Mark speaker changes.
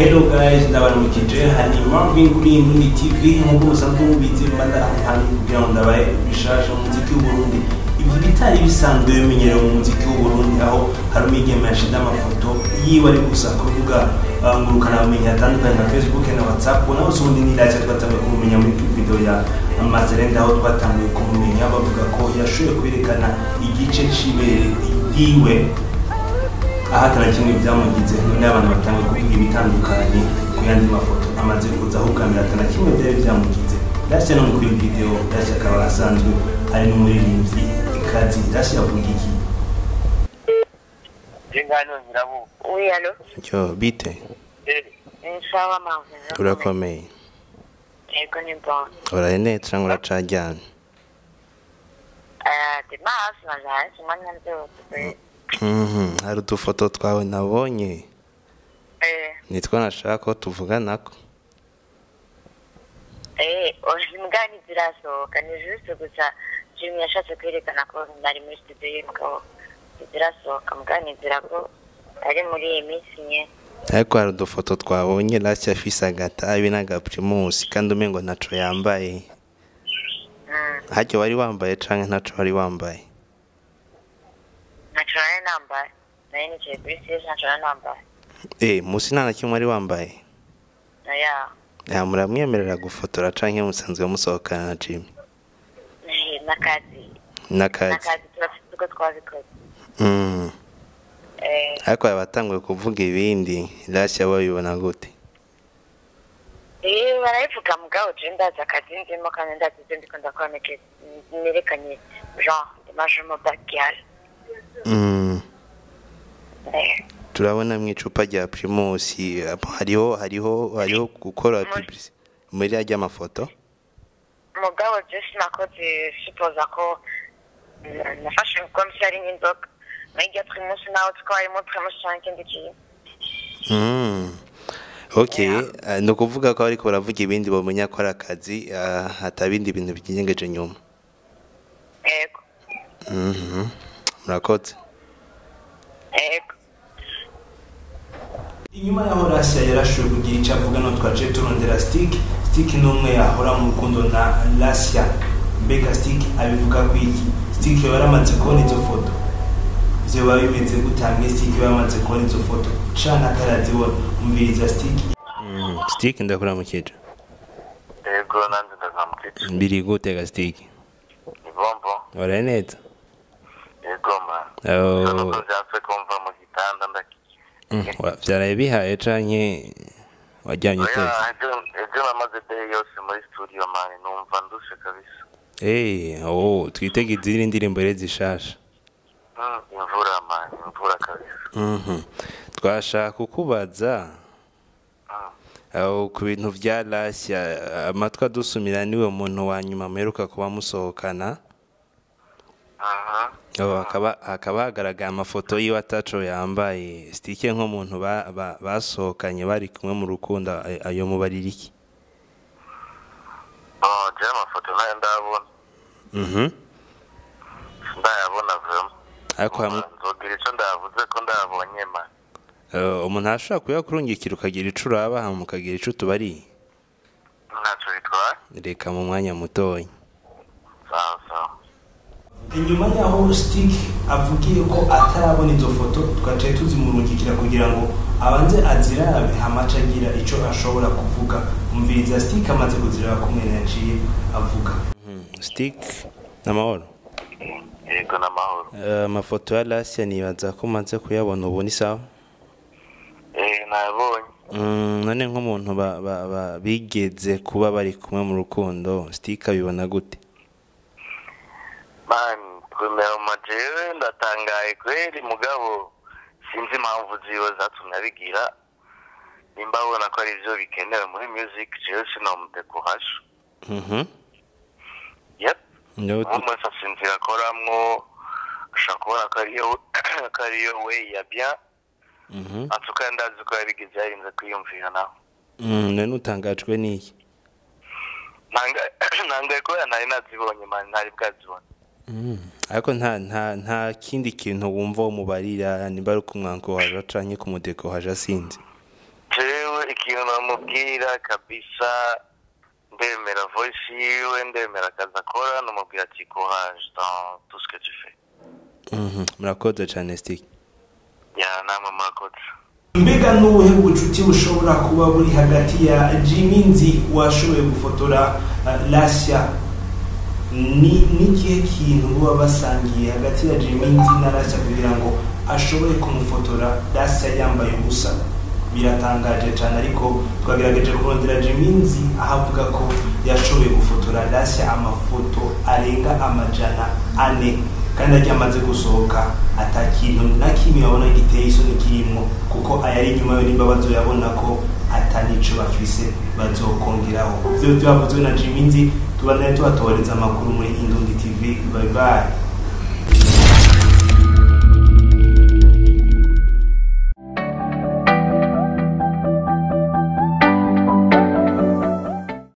Speaker 1: Hello guys, ndabaramukije hani Marvin kuri Indundi TV nk'uko musanzwe mubizi mbanda hani kugira ngo ndabaye bishasha mu muziki w'Uburundi. Ibyo bitari bisanzwe bimenyerewe mu muziki w'Uburundi aho hari umwigeme yashize amafoto yiwe ari gusa kuvuga ngurukana bumenyi atandukanye na Facebook na WhatsApp naho ubundi ni Lacia twatangiye kumumenya muri video ya Amazerenda aho twatangiye kumumenya bavuga ko yashoboye kwerekana igice c'ibere yiwe ahatana kimwe byamugize none abantu batanga kuvuga ibitandukanye ku yandi mafoto amaze kuza aho kamera atana kimwe byamugize. Lacia no muri video Lacia akaba asanzwe ari n'umuririmbyi ikazi. Lacia avuga iki?
Speaker 2: Jengano nyirabu. Oui, allo.
Speaker 1: Yo, bite?
Speaker 2: Sawa Marvin.
Speaker 1: Urakomeye?
Speaker 2: Yego ni bon.
Speaker 1: Urahene cyangwa uracajyana?
Speaker 2: Dimas naje simanya nzo.
Speaker 1: Hari udufoto twawe nabonye. Nitwa nashaka ko tuvuganako.
Speaker 2: Oshimgani zirasohoka ni juste gusa Jimmy yashatse kwerekana ko nari muri studio y'umugabo. Zirasohoka mugani zirako ari muri iyi minsi nye.
Speaker 1: Ariko hari udufoto twabonye Lacia afise agatabi n'agaprimus kandi umengo ntaco yambaye. Hajye wari wambaye canke ntaco wari wambaye?
Speaker 2: Ntaco nambaye. Nari nicaye kuri stage ntaco nambaye.
Speaker 1: Musi nta na kimwe wari wambaye? Ya muramwemerera gufotora canke musanzwe musohokana na Jimmy? Nakazi
Speaker 2: turafite twabikoze.
Speaker 1: Ariko abatanguye kuvuga ibindi Lacia babibona gute?
Speaker 2: Barayivuga mugabo je ndaza akazi ndimo kandi ndazize ndiko ndakora nerekanye genre image mo bakial.
Speaker 1: Turabona mwicupa rya Primus hariho gukora publicity muri ajya amafoto.
Speaker 2: Mugabo je sinakoze suppose ko nafashe comme ça ari n'inzoka. Ngiye Primus nawe twayimo Primus cyangwa ndiki.
Speaker 1: Okay, no kuvuga ko ariko baravuga ibindi bamenya ko ari akazi hatabindi bintu bigengeje nyuma.
Speaker 2: Yego.
Speaker 1: Murakoze.
Speaker 2: Yego.
Speaker 1: Inyuma ya Lacia yarashoboye kugira icyo avuga no twaje turondera Stick n'umwe yahora mu rukundo na Lacia. Mbega Stick abivuga ku iki? Stick yaramaze kubona izo foto. Byo babimeze gutamwe Stick yaramaze kubona izo foto. Cana karazibona umviriza Stick. Stick ndakuramukije.
Speaker 2: Yego nandi ndakamukije.
Speaker 1: Mbiri gutega Stick.
Speaker 2: Ibombo.
Speaker 1: Oraneta.
Speaker 2: Yego ma. Nzafe kumva mu gitanda ndaki.
Speaker 1: Byaraye bihaye canke wajyanye uteze?
Speaker 2: Ejo namaze day yose muri studio mani numva ndushe kabisa.
Speaker 1: Twitege izindi ndirimbo rero zishasha.
Speaker 2: Imvura kabisa.
Speaker 1: Twashaka kukubaza ku bintu vya Lacia amatwa dusumira niwe muntu wa nyuma meruka kuba musohokana. Akaba hagaragaye amafoto yiwe ataco yambaye. Stick nk'umuntu basohokanye bari kumwe mu rukundo ayo mubarira iki?
Speaker 2: Je amafoto nayo ndabona. Ndayabona vraiment.
Speaker 1: Ariko
Speaker 2: nzogira ico ndavuze ko ndabonye ma.
Speaker 1: Umuntu ashaka kuyakurungikira ukagira ico uraba hama ukagira ico tubari.
Speaker 2: Ntaco bitwaye.
Speaker 1: Reka mu mwanya mutoyi.
Speaker 2: Sawa.
Speaker 1: Inyuma yaho Stick avugiye ko atarabona izo foto twaciye tuzimurungikira kugira ngo abanze azirabe hamaca agira ico ashobora kuvuga. Umviriza Stick amaze kuziraba kumwe yaciye avuga. Stick namahoro.
Speaker 2: Yego namahoro.
Speaker 1: Amafoto ya Lacia nibaza ko maze kuyabona ubu ni sawa?
Speaker 2: Nabonye.
Speaker 1: None nk'umuntu bigeze kuba bari kumwe mu rukundo Stick abibona gute?
Speaker 2: Kumera majewe ndatangaye kweli mugabo sinzi impamvu ziwe zatunabigira nimba abona ko ari byo bikenewe muri music jewe sinomudekohasha. Yep. Umwese asinzira akoramwo ashaka kubona ko ariyo we ya bien. Atuka ndazi ko yabigize yarinze kwiyumvira naho.
Speaker 1: None utangajwe n'iki?
Speaker 2: Nangaye ko nari nazibonye mani ntari bwazibona.
Speaker 1: Ariko nta kindi kintu wumva umubarira nimba ari kumwanko waje canke kumudeko haje asinze.
Speaker 2: Jewe jewe ikintu namubwira kabisa ndemera voice yiwe ndemera akazi akora namubwira ati courage dans tout ce que tu fais.
Speaker 1: Murakoze cyane Stick.
Speaker 2: Ya namwe murakoze.
Speaker 1: Mbega n'ubuhe bucuti bushobora kuba buri hagati ya Jiminzi washoboye gufotora Lacia ni kihe kintu buba basangiye hagati ya Jiminzi na Lacia kugira ngo ashoboye kumufotora Lacia yambaye ubusa? Biratangaje cyane ariko twagerageje kurondera Jiminzi ahavuga ko yashoboye gufotora Lacia amafoto arenga 400 kandi aryamaze gusohoka atakintu na kimwe babona giteye isoni kirimo kuko ayari nyuma yo nimba bazoyabona ko atanico bafise bazokongeraho. Byo byavuzwe na Jiminzi. Tubandanye tubatoreza amakuru muri Indundi TV. Bye bye.